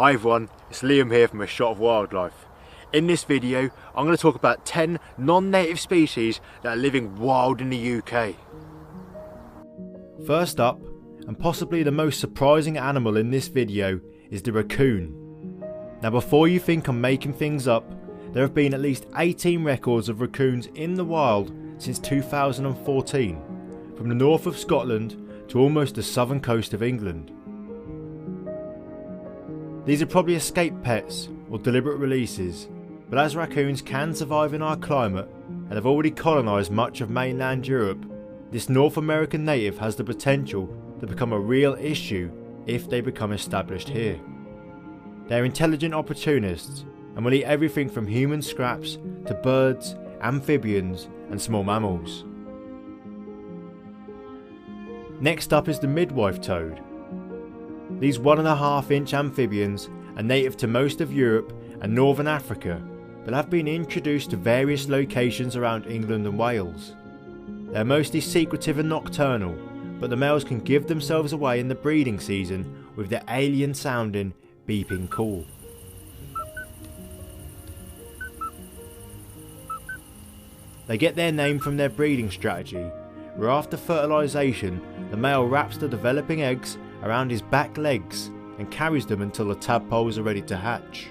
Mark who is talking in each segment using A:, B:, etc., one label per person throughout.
A: Hi everyone, it's Liam here from A Shot of Wildlife. In this video, I'm going to talk about 10 non-native species that are living wild in the UK. First up, and possibly the most surprising animal in this video, is the raccoon. Now before you think I'm making things up, there have been at least 18 records of raccoons in the wild since 2014, from the north of Scotland to almost the southern coast of England. These are probably escaped pets or deliberate releases, but as raccoons can survive in our climate and have already colonised much of mainland Europe, this North American native has the potential to become a real issue if they become established here. They are intelligent opportunists and will eat everything from human scraps to birds, amphibians and small mammals. Next up is the midwife toad. These 1.5-inch amphibians are native to most of Europe and northern Africa, but have been introduced to various locations around England and Wales. They are mostly secretive and nocturnal, but the males can give themselves away in the breeding season with their alien sounding beeping call. They get their name from their breeding strategy, where after fertilisation the male wraps the developing eggs around his back legs and carries them until the tadpoles are ready to hatch,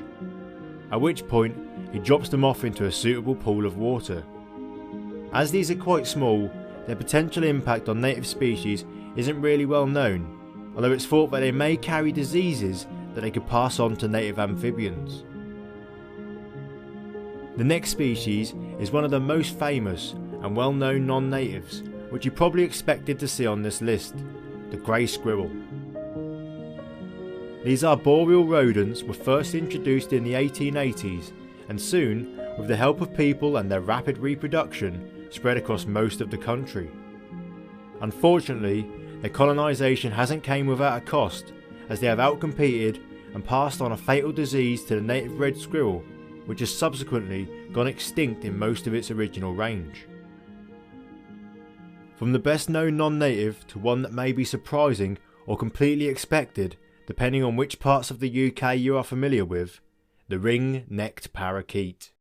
A: at which point he drops them off into a suitable pool of water. As these are quite small, their potential impact on native species isn't really well known, although it's thought that they may carry diseases that they could pass on to native amphibians. The next species is one of the most famous and well-known non-natives, which you probably expected to see on this list, the grey squirrel. These arboreal rodents were first introduced in the 1880s and soon, with the help of people and their rapid reproduction, spread across most of the country. Unfortunately, their colonisation hasn't came without a cost, as they have outcompeted and passed on a fatal disease to the native red squirrel, which has subsequently gone extinct in most of its original range. From the best known non-native to one that may be surprising or completely expected, depending on which parts of the UK you are familiar with, the ring-necked parakeet.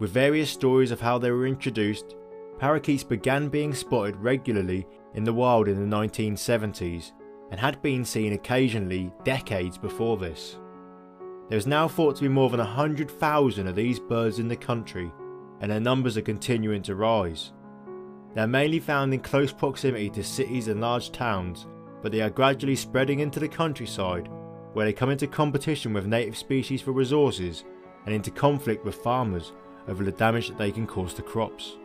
A: With various stories of how they were introduced, parakeets began being spotted regularly in the wild in the 1970s and had been seen occasionally decades before this. There is now thought to be more than 100,000 of these birds in the country, and their numbers are continuing to rise. They are mainly found in close proximity to cities and large towns, but they are gradually spreading into the countryside, where they come into competition with native species for resources and into conflict with farmers over the damage that they can cause to crops.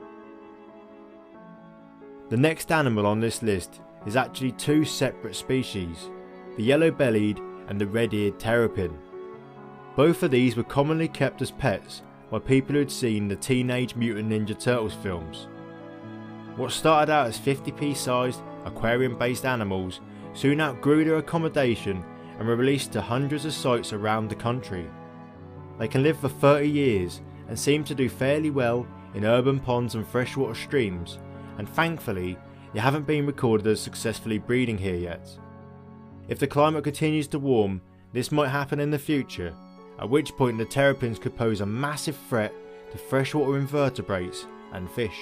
A: The next animal on this list is actually two separate species, the yellow-bellied and the red-eared terrapin. Both of these were commonly kept as pets by people who had seen the Teenage Mutant Ninja Turtles films. What started out as 50p sized aquarium based animals soon outgrew their accommodation and were released to hundreds of sites around the country. They can live for 30 years and seem to do fairly well in urban ponds and freshwater streams, and thankfully they haven't been recorded as successfully breeding here yet. If the climate continues to warm, this might happen in the future, at which point the terrapins could pose a massive threat to freshwater invertebrates and fish.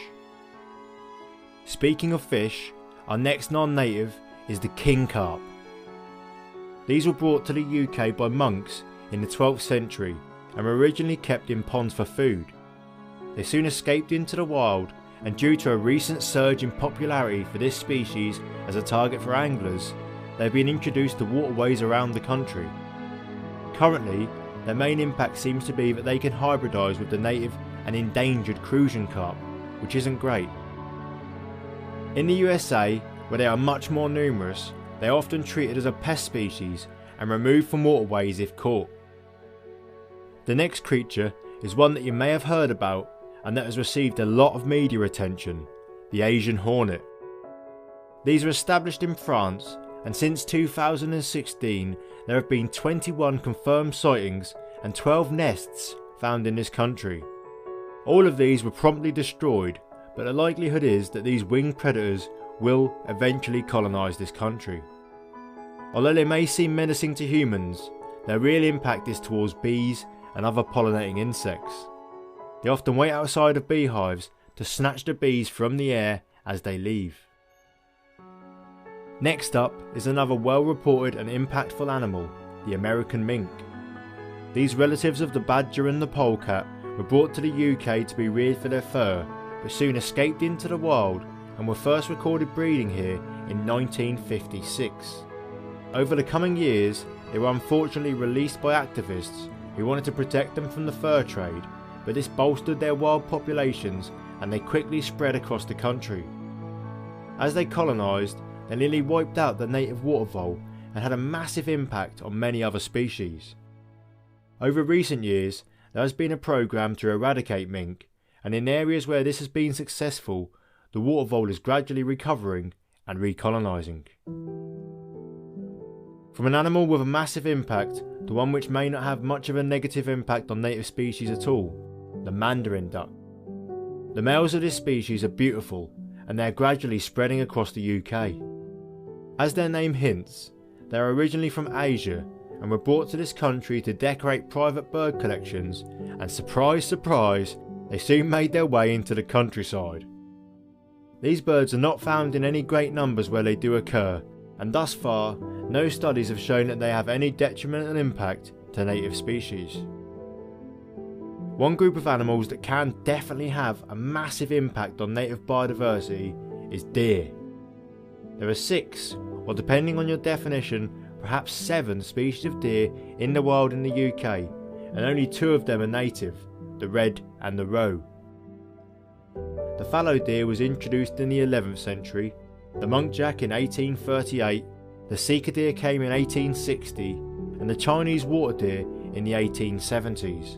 A: Speaking of fish, our next non-native is the king carp. These were brought to the UK by monks in the 12th century and were originally kept in ponds for food. They soon escaped into the wild, and due to a recent surge in popularity for this species as a target for anglers, they have been introduced to waterways around the country. Currently, their main impact seems to be that they can hybridise with the native and endangered Crucian carp, which isn't great. In the USA, where they are much more numerous, they are often treated as a pest species and removed from waterways if caught. The next creature is one that you may have heard about and that has received a lot of media attention, the Asian hornet. These are established in France, and since 2016 there have been 21 confirmed sightings and 12 nests found in this country. All of these were promptly destroyed, but the likelihood is that these winged predators will eventually colonise this country. Although they may seem menacing to humans, their real impact is towards bees and other pollinating insects. They often wait outside of beehives to snatch the bees from the air as they leave. Next up is another well-reported and impactful animal, the American mink. These relatives of the badger and the polecat were brought to the UK to be reared for their fur, but soon escaped into the wild and were first recorded breeding here in 1956. Over the coming years, they were unfortunately released by activists who wanted to protect them from the fur trade, but this bolstered their wild populations and they quickly spread across the country. As they colonised, they nearly wiped out the native water vole and had a massive impact on many other species. Over recent years, there has been a programme to eradicate mink, and in areas where this has been successful, the water vole is gradually recovering and recolonising. From an animal with a massive impact to one which may not have much of a negative impact on native species at all, the mandarin duck. The males of this species are beautiful and they are gradually spreading across the UK. As their name hints, they are originally from Asia and were brought to this country to decorate private bird collections, and surprise surprise, they soon made their way into the countryside. These birds are not found in any great numbers where they do occur, and thus far no studies have shown that they have any detrimental impact to native species. One group of animals that can definitely have a massive impact on native biodiversity is deer. There are 6, or depending on your definition, perhaps 7 species of deer in the wild in the UK, and only 2 of them are native, the red and the roe. The fallow deer was introduced in the 11th century, the muntjac in 1838, the sika deer came in 1860, and the Chinese water deer in the 1870s.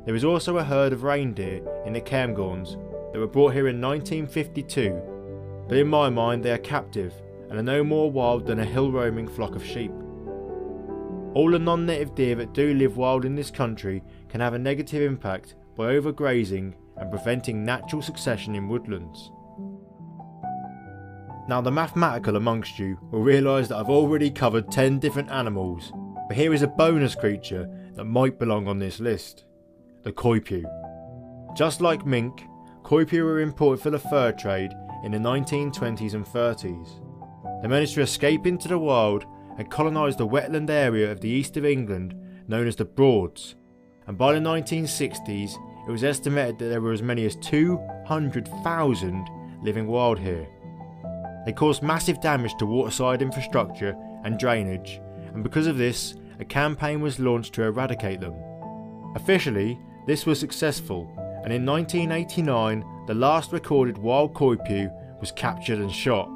A: There was also a herd of reindeer in the Cairngorms that were brought here in 1952, but in my mind they are captive and are no more wild than a hill-roaming flock of sheep. All the non-native deer that do live wild in this country can have a negative impact by overgrazing and preventing natural succession in woodlands. Now the mathematical amongst you will realise that I've already covered 10 different animals, but here is a bonus creature that might belong on this list: the coypu. Just like mink, coypu were imported for the fur trade in the 1920s and 30s. They managed to escape into the wild and colonise the wetland area of the east of England known as the Broads, and by the 1960s it was estimated that there were as many as 200,000 living wild here. They caused massive damage to waterside infrastructure and drainage, and because of this, a campaign was launched to eradicate them. Officially, this was successful, and in 1989 the last recorded wild coypu was captured and shot.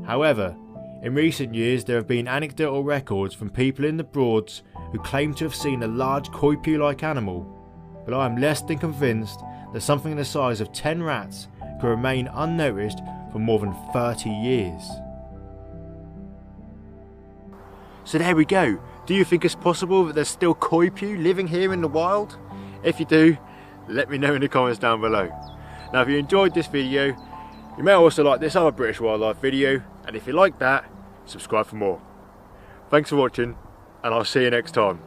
A: However, in recent years there have been anecdotal records from people in the Broads who claim to have seen a large coypu-like animal, but I am less than convinced that something the size of 10 rats could remain unnoticed for more than 30 years. So there we go. Do you think it's possible that there's still coypu living here in the wild? If you do, let me know in the comments down below. Now if you enjoyed this video, you may also like this other British wildlife video, and if you like that, subscribe for more. Thanks for watching, and I'll see you next time.